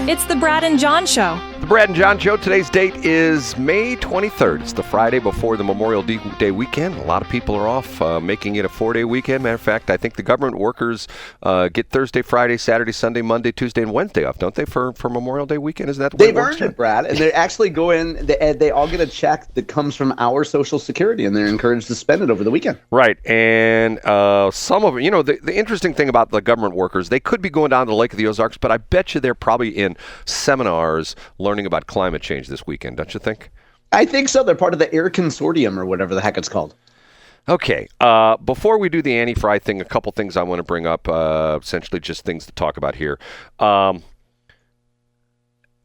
It's the Brad and John Show. The Brad and John Show. Today's date is May 23rd. It's the Friday before the Memorial Day weekend. A lot of people are off, making it a 4-day weekend. Matter of fact, I think the government workers get Thursday, Friday, Saturday, Sunday, Monday, Tuesday, and Wednesday off, don't they, for Memorial Day weekend? Isn't that the way They've earned it, Brad. And they actually go in, they all get a check that comes from our Social Security, and they're encouraged to spend it over the weekend. Right. And some of them, the interesting thing about the government workers, they could be going down to the Lake of the Ozarks, but I bet you they're probably in seminars learning about climate change this weekend, don't you think? I think so. They're part of the Air Consortium or whatever the heck it's called. Okay. Before we do the Annie Frey thing, a couple things I want to bring up, essentially just things to talk about here.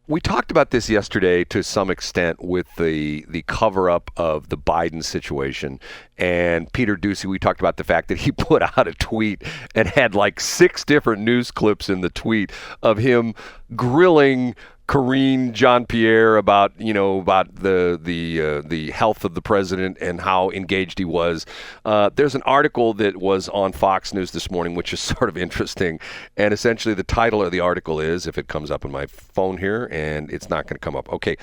We talked about this yesterday to some extent with the cover-up of the Biden situation. And Peter Doocy, we talked about the fact that he put out a tweet and had like 6 different news clips in the tweet of him grilling Karine Jean-Pierre about the health of the president and how engaged he was. There's an article that was on Fox News this morning, which is sort of interesting. And essentially the title of the article is, if it comes up on my phone here, and it's not going to come up. Okay.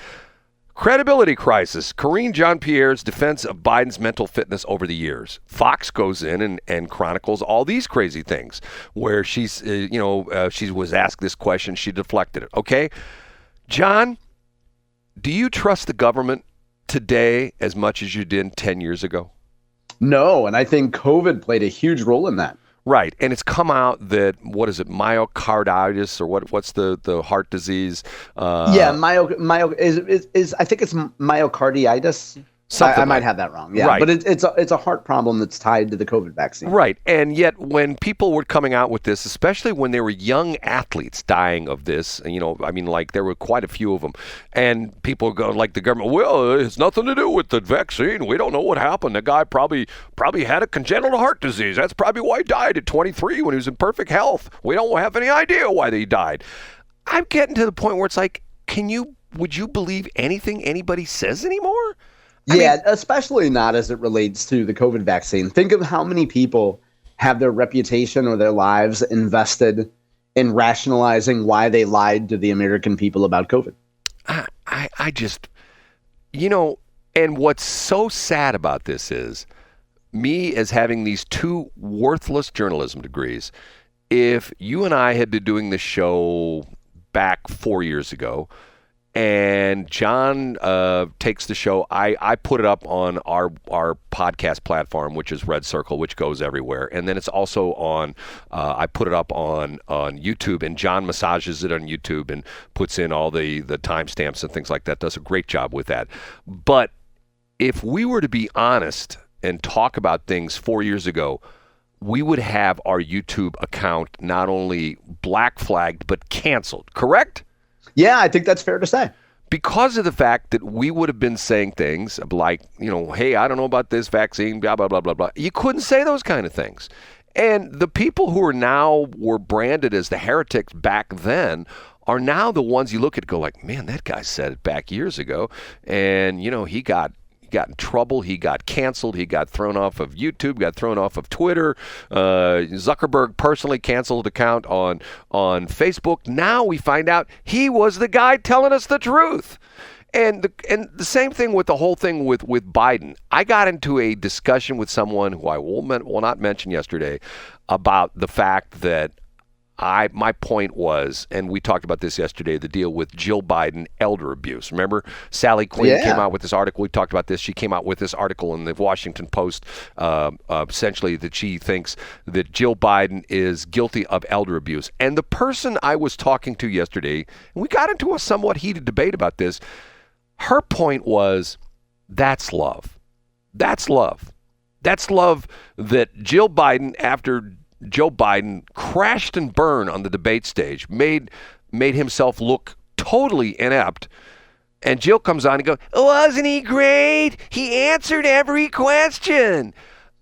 Credibility crisis. Karine Jean-Pierre's defense of Biden's mental fitness over the years. Fox goes in and chronicles all these crazy things where she was asked this question. She deflected it. Okay. John, do you trust the government today as much as you did 10 years ago? No, and I think COVID played a huge role in that. Right, and it's come out that, what is it, myocarditis, or what's the heart disease? Yeah, I think it's myocarditis. I might have that wrong. Yeah, right. But it's a heart problem that's tied to the COVID vaccine. Right, and yet when people were coming out with this, especially when there were young athletes dying of this, there were quite a few of them, and people go like the government, well, it has nothing to do with the vaccine. We don't know what happened. The guy probably had a congenital heart disease. That's probably why he died at 23 when he was in perfect health. We don't have any idea why he died. I'm getting to the point where it's like, would you believe anything anybody says anymore? Especially not as it relates to the COVID vaccine. Think of how many people have their reputation or their lives invested in rationalizing why they lied to the American people about COVID. I just, and what's so sad about this is me as having these 2 worthless journalism degrees. If you and I had been doing this show back 4 years ago, and John takes the show. I put it up on our podcast platform, which is Red Circle, which goes everywhere. And then it's also on, I put it up on YouTube, and John massages it on YouTube and puts in all the timestamps and things like that. Does a great job with that. But if we were to be honest and talk about things 4 years ago, we would have our YouTube account not only black flagged, but canceled, correct? Yeah, I think that's fair to say. Because of the fact that we would have been saying things like, hey, I don't know about this vaccine, blah, blah, blah, blah, blah. You couldn't say those kind of things. And the people who were branded as the heretics back then are now the ones you look at and go like, man, that guy said it back years ago. And, he got in trouble. He got canceled. He got thrown off of YouTube, got thrown off of Twitter. Zuckerberg personally canceled account on Facebook. Now we find out he was the guy telling us the truth. And the same thing with the whole thing with Biden. I got into a discussion with someone who I will not mention yesterday about the fact that my point was, and we talked about this yesterday, the deal with Jill Biden, elder abuse. Remember, Sally Quinn came out with this article. We talked about this. She came out with this article in the Washington Post, essentially that she thinks that Jill Biden is guilty of elder abuse. And the person I was talking to yesterday, and we got into a somewhat heated debate about this, her point was, that's love. That's love. That's love that Jill Biden, after Joe Biden crashed and burned on the debate stage, made himself look totally inept. And Jill comes on and goes, wasn't he great? He answered every question.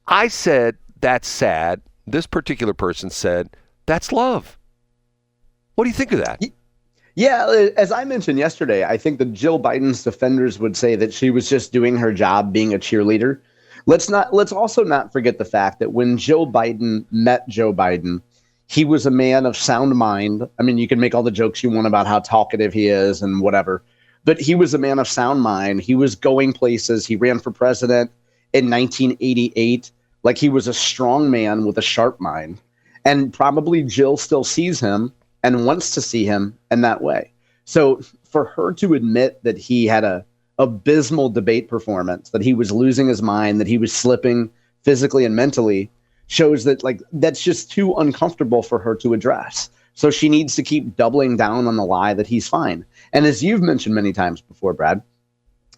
I said, that's sad. This particular person said, that's love. What do you think of that? Yeah, as I mentioned yesterday, I think that Jill Biden's defenders would say that she was just doing her job being a Let's also not forget the fact that when Jill Biden met Joe Biden, He was a man of sound mind. I mean, you can make all the jokes you want about how talkative he is and whatever, but he was a man of sound mind. He was going places. He ran for president in 1988. Like, he was a strong man with a sharp mind. And probably Jill still sees him and wants to see him in that way. So for her to admit that he had a abysmal debate performance, that he was losing his mind, that he was slipping physically and mentally, shows that, like, that's just too uncomfortable for her to address. So she needs to keep doubling down on the lie that he's fine. And as you've mentioned many times before, Brad,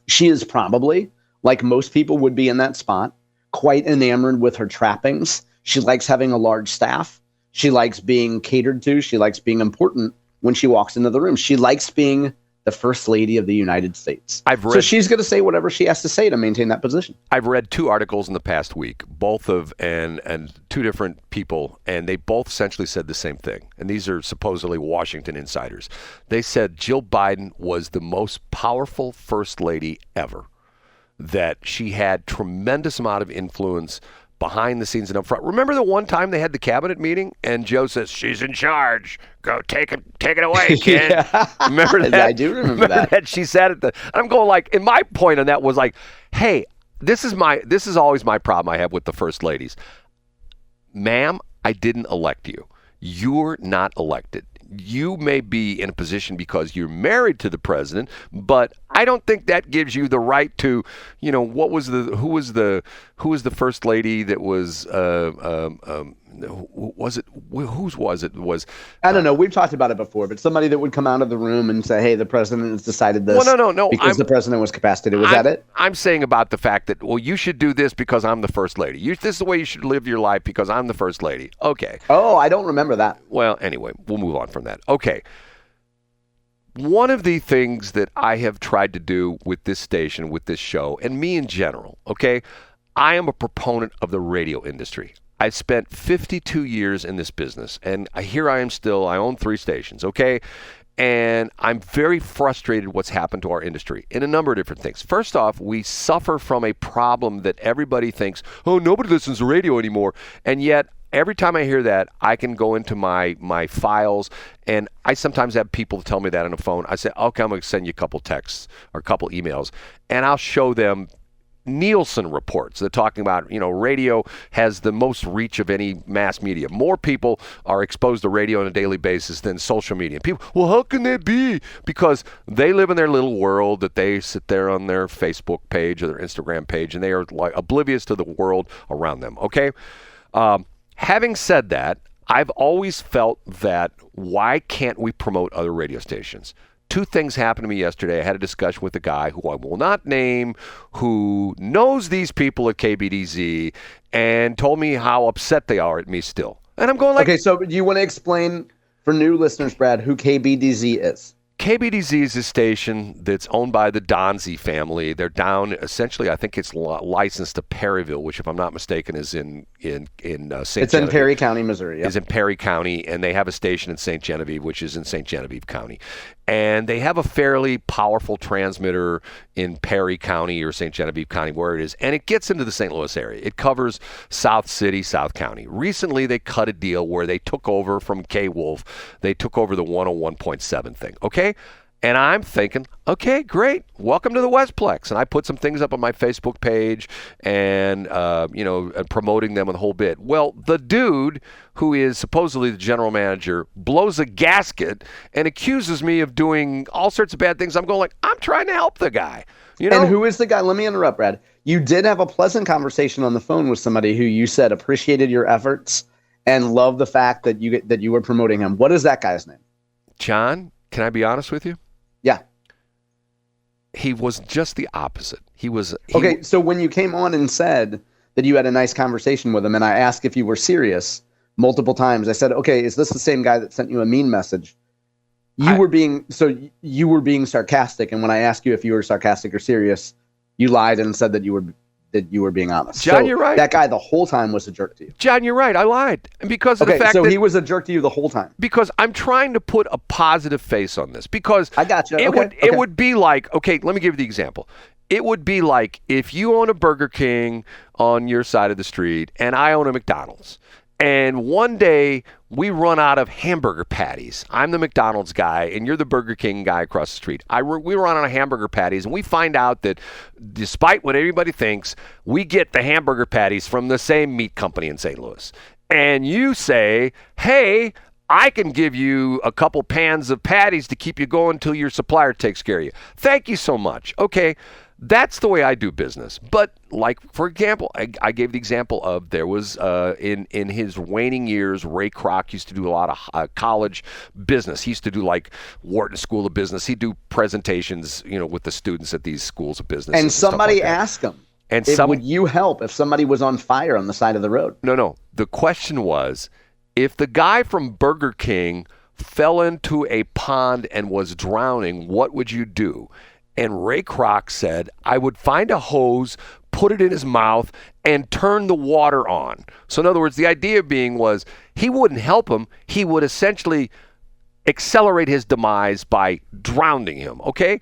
she is probably, like most people would be in that spot, quite enamored with her trappings. She likes having a large staff. She likes being catered to. She likes being important when she walks into the room. She likes being the First Lady of the United States. So she's going to say whatever she has to say to maintain that position. I've read 2 articles in the past week, both of and 2 different people, and they both essentially said the same thing. And these are supposedly Washington insiders. They said Jill Biden was the most powerful First Lady ever, that she had tremendous amount of influence behind the scenes and up front. Remember the one time they had the cabinet meeting and Joe says, "She's in charge. Go take it away, kid." Yeah. Remember that? I do remember that. She sat at the. I'm going like, and my point on that was like, hey, this is always my problem I have with the first ladies. Ma'am, I didn't elect you. You're not elected. You may be in a position because you're married to the president, but I don't think that gives you the right to, who was the first lady that was, whose was it? I don't know. We've talked about it before, but somebody that would come out of the room and say, "Hey, the president has decided this." Well, no. Because the president was capacitated. Was that it? I'm saying about the fact that, well, you should do this because I'm the first lady. This is the way you should live your life because I'm the first lady. Okay. Oh, I don't remember that. Well, anyway, we'll move on from that. Okay. One of the things that I have tried to do with this station, with this show, and me in general, okay, I am a proponent of the radio industry. I've spent 52 years in this business, and here I am still. I own 3 stations, okay? And I'm very frustrated what's happened to our industry in a number of different things. First off, we suffer from a problem that everybody thinks, oh, nobody listens to radio anymore. And yet, every time I hear that, I can go into my files, and I sometimes have people tell me that on the phone. I say, okay, I'm going to send you a couple texts or a couple emails, and I'll show them Nielsen reports. They're talking about, radio has the most reach of any mass media. More people are exposed to radio on a daily basis than social media. People, well, how can that be? Because they live in their little world that they sit there on their Facebook page or their Instagram page, and they are like oblivious to the world around them. Okay. Having said that, I've always felt that why can't we promote other radio stations? 2 things happened to me yesterday. I had a discussion with a guy who I will not name, who knows these people at KBDZ, and told me how upset they are at me still. And I'm going like... Okay, so do you want to explain for new listeners, Brad, who KBDZ is? KBDZ is a station that's owned by the Donzi family. They're down, essentially, I think it's licensed to Perryville, which, if I'm not mistaken, is in St. Genevieve. It's in Perry County, Missouri. Is in Perry County, and they have a station in St. Genevieve, which is in St. Genevieve County. And they have a fairly powerful transmitter in Perry County or St. Genevieve County, where it is. And it gets into the St. Louis area. It covers South City, South County. Recently, they cut a deal where they took over from K-Wolf. They took over the 101.7 thing, okay? And I'm thinking, okay, great. Welcome to the Westplex. And I put some things up on my Facebook page and, promoting them a whole bit. Well, the dude who is supposedly the general manager blows a gasket and accuses me of doing all sorts of bad things. I'm going like, I'm trying to help the guy. And who is the guy? Let me interrupt, Brad. You did have a pleasant conversation on the phone with somebody who you said appreciated your efforts and loved the fact that you were promoting him. What is that guy's name? John, can I be honest with you? Yeah. He was just the opposite. Okay, so when you came on and said that you had a nice conversation with him, and I asked if you were serious multiple times, I said, okay, is this the same guy that sent you a mean message? You were being sarcastic, and when I asked you if you were sarcastic or serious, you lied and said that you were being honest. John, you're right. That guy the whole time was a jerk to you. John, you're right. I lied. And because of the fact that he was a jerk to you the whole time. Because I'm trying to put a positive face on this. Because I got you. It would be like, okay, let me give you the example. It would be like if you own a Burger King on your side of the street and I own a McDonald's. And one day we run out of hamburger patties. I'm the McDonald's guy, and you're the Burger King guy across the street. We run out of hamburger patties, and we find out that despite what everybody thinks, we get the hamburger patties from the same meat company in St. Louis. And you say, hey, I can give you a couple pans of patties to keep you going until your supplier takes care of you. Thank you so much. Okay. That's the way I do business. But like, for example, I gave the example of there was in his waning years, Ray Kroc used to do a lot of college business. He used to do like Wharton School of Business. He'd do presentations, with the students at these schools of business. And somebody asked him, would you help if somebody was on fire on the side of the road? No. The question was, if the guy from Burger King fell into a pond and was drowning, what would you do? And Ray Kroc said, I would find a hose, put it in his mouth, and turn the water on. So in other words, the idea being was he wouldn't help him. He would essentially accelerate his demise by drowning him, okay?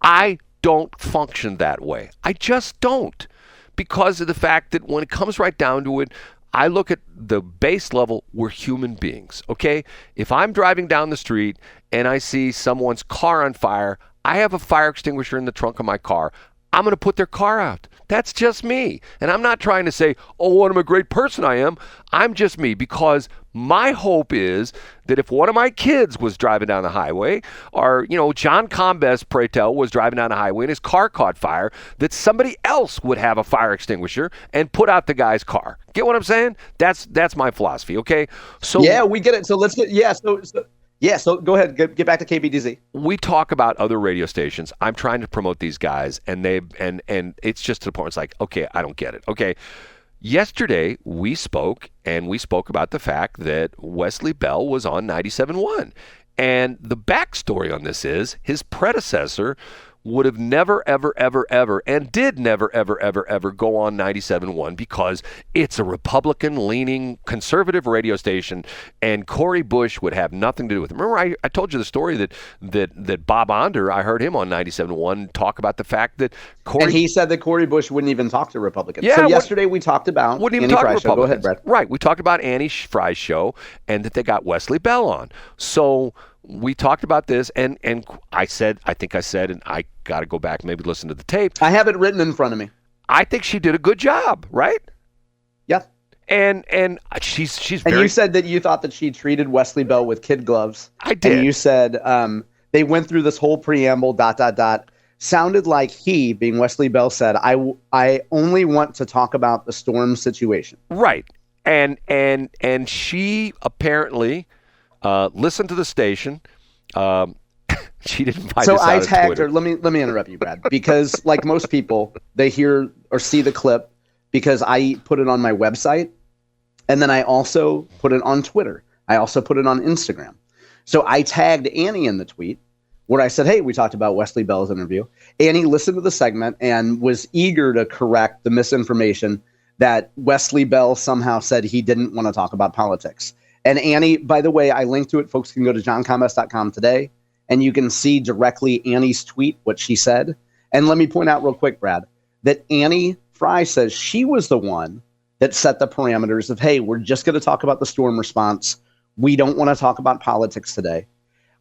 I don't function that way. I just don't, because of the fact that when it comes right down to it, I look at the base level, we're human beings, okay? If I'm driving down the street and I see someone's car on fire, I have a fire extinguisher in the trunk of my car. I'm going to put their car out. That's just me. And I'm not trying to say, oh, what a great person I am. I'm just me, because my hope is that if one of my kids was driving down the highway, or, John Combest, pray tell, was driving down the highway and his car caught fire, that somebody else would have a fire extinguisher and put out the guy's car. Get what I'm saying? That's my philosophy, okay? So yeah, we get it. So let's get, so go ahead, get back to KBDZ. We talk about other radio stations. I'm trying to promote these guys, and it's just to the point. It's like, okay, I don't get it. Okay, yesterday we spoke about the fact that Wesley Bell was on 97.1, and the backstory on this is his predecessor would have never, ever, ever, ever, and did never, ever, ever, ever go on 97.1 because it's a Republican-leaning conservative radio station, and Cori Bush would have nothing to do with it. Remember, I told you the story that Bob Onder, I heard him on 97.1 talk about the fact that And he said that Cori Bush wouldn't even talk to Republicans. Yeah, so yesterday we talked about Annie Frey show. Go ahead, Brett. Right, we talked about Annie Frey's show and that they got Wesley Bell on. So we talked about this, and I think I said, and I got to go back, maybe listen to the tape. I have it written in front of me. I think she did a good job, right? Yeah. And she's very... And you said that you thought that she treated Wesley Bell with kid gloves. I did. And you said they went through this whole preamble, ... Sounded like he, being Wesley Bell, said, I only want to talk about the storm situation. Right. And she apparently... listen to the station. She didn't find so this I out tagged her. Let me interrupt you, Brad, because like most people, they hear or see the clip because I put it on my website, and then I also put it on Twitter. I also put it on Instagram. So I tagged Annie in the tweet where I said, hey, we talked about Wesley Bell's interview. Annie listened to the segment and was eager to correct the misinformation that Wesley Bell somehow said he didn't want to talk about politics. And Annie, by the way, I linked to it. Folks can go to johncombest.com today, and you can see directly Annie's tweet, what she said. And let me point out real quick, Brad, that Annie Frey says she was the one that set the parameters of, hey, we're just going to talk about the storm response. We don't want to talk about politics today.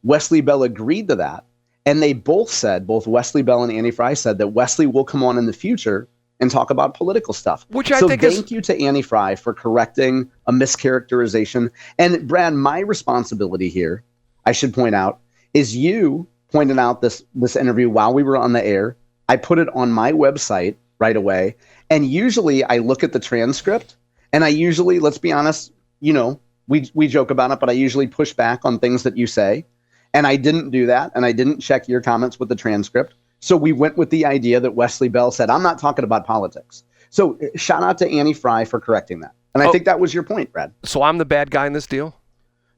Wesley Bell agreed to that. And they both said, both Wesley Bell and Annie Frey said that Wesley will come on in the future and talk about political stuff. Which I think thank you to Annie Frey for correcting a mischaracterization. And Brad, my responsibility here, I should point out, is you pointed out this interview while we were on the air. I put it on my website right away. And usually I look at the transcript, and I usually, let's be honest, we joke about it, but I usually push back on things that you say. And I didn't do that. And I didn't check your comments with the transcript. So we went with the idea that Wesley Bell said, I'm not talking about politics. So shout out to Annie Frey for correcting that. And I think that was your point, Brad. So I'm the bad guy in this deal?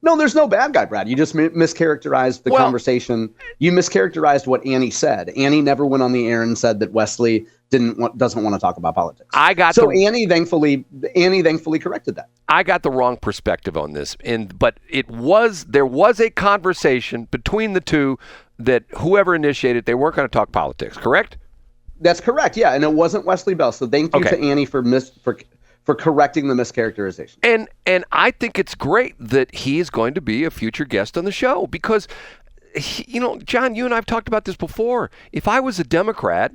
No, there's no bad guy, Brad. You just mischaracterized the conversation. You mischaracterized what Annie said. Annie never went on the air and said that Wesley doesn't want to talk about politics. Annie thankfully corrected that. I got the wrong perspective on this, but there was a conversation between the two that whoever initiated, they weren't going to talk politics, correct? That's correct, yeah, and it wasn't Wesley Bell. So thank you to Annie for for correcting the mischaracterization. And I think it's great that he is going to be a future guest on the show because, John, you and I have talked about this before. If I was a Democrat,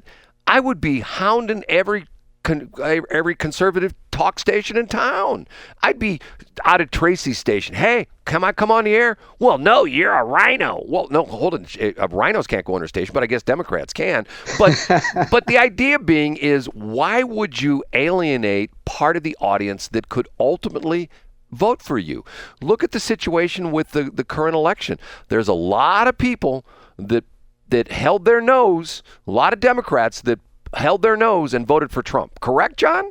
I would be hounding every conservative talk station in town. I'd be out at Tracy's station. Hey, can I come on the air? Well, no, you're a rhino. Well, no, hold on. Rhinos can't go on their station, but I guess Democrats can. But but the idea being is, why would you alienate part of the audience that could ultimately vote for you? Look at the situation with the current election. There's a lot of people that held their nose, a lot of Democrats that held their nose and voted for Trump. Correct, John?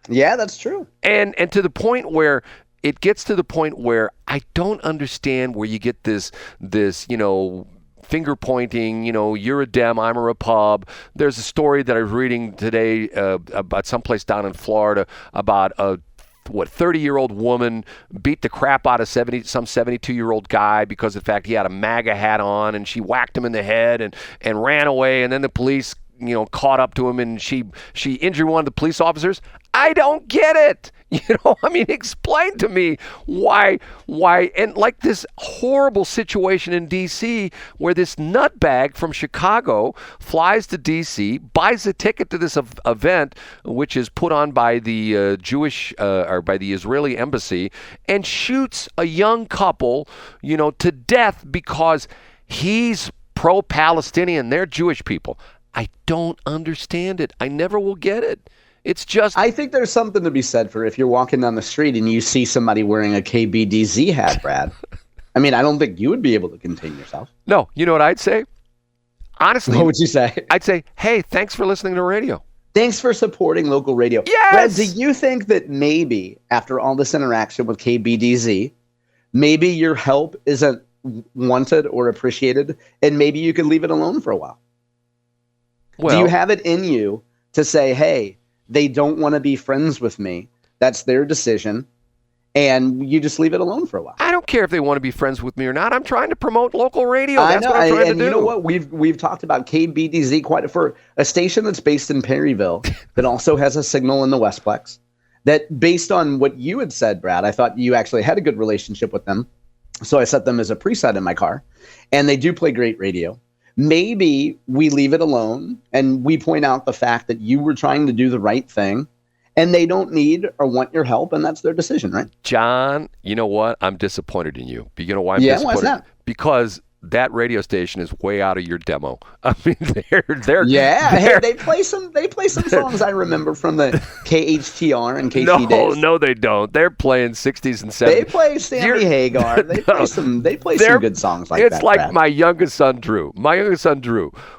Yeah, that's true. And to the point where it gets to the point where I don't understand where you get this finger pointing, you're a Dem, I'm a Repub. There's a story that I was reading today about someplace down in Florida about a 30-year-old woman beat the crap out of some 72-year-old guy because of the fact he had a MAGA hat on, and she whacked him in the head and ran away, and then the police caught up to him, and she injured one of the police officers. I don't get it. Explain to me why, and like this horrible situation in D.C. where this nutbag from Chicago flies to D.C., buys a ticket to this event, which is put on by the Jewish or by the Israeli embassy, and shoots a young couple, to death because he's pro-Palestinian. They're Jewish people. I don't understand it. I never will get it. It's just... I think there's something to be said for if you're walking down the street and you see somebody wearing a KBDZ hat, Brad. I don't think you would be able to contain yourself. No. You know what I'd say? Honestly. What would you say? I'd say, hey, thanks for listening to radio. Thanks for supporting local radio. Yes! Brad, do you think that maybe after all this interaction with KBDZ, maybe your help isn't wanted or appreciated, and maybe you could leave it alone for a while? Well, do you have it in you to say, hey, they don't want to be friends with me? That's their decision. And you just leave it alone for a while. I don't care if they want to be friends with me or not. I'm trying to promote local radio. That's what I'm trying to do. You know what? We've talked about KBDZ for a station that's based in Perryville that also has a signal in the Westplex. That based on what you had said, Brad, I thought you actually had a good relationship with them. So I set them as a preset in my car. And they do play great radio. Maybe we leave it alone and we point out the fact that you were trying to do the right thing and they don't need or want your help, and that's their decision, right? John, you know what? I'm disappointed in you. You know why I'm disappointed? Why's that? Because that radio station is way out of your demo. Hey, they play some songs I remember from the KHTR and KT days. No, they don't. They're playing 60s and 70s. They play Sammy Hagar. They play some good songs like that. It's like Brad. my youngest son Drew,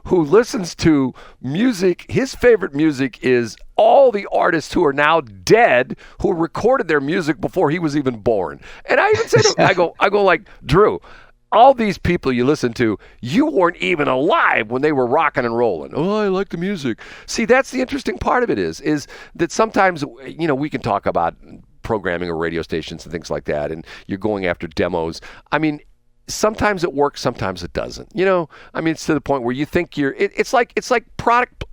who listens to music. His favorite music is all the artists who are now dead who recorded their music before he was even born. And I even said to him, I go like, Drew, all these people you listen to, you weren't even alive when they were rocking and rolling. Oh, I like the music. See, that's the interesting part of it is that sometimes, we can talk about programming or radio stations and things like that, and you're going after demos. Sometimes it works, sometimes it doesn't. It's to the point where you think it's like product.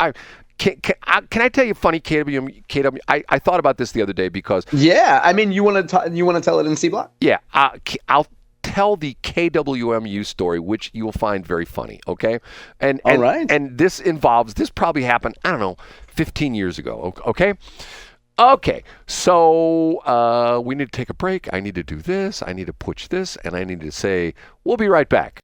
Can I tell you a funny KW? I thought about this the other day because... Yeah, you want to tell it in C Block? Yeah, I'll tell the KWMU story, which you will find very funny, okay? And all right. And this probably happened, 15 years ago, okay? Okay, so we need to take a break. I need to do this. I need to push this, and I need to say, we'll be right back.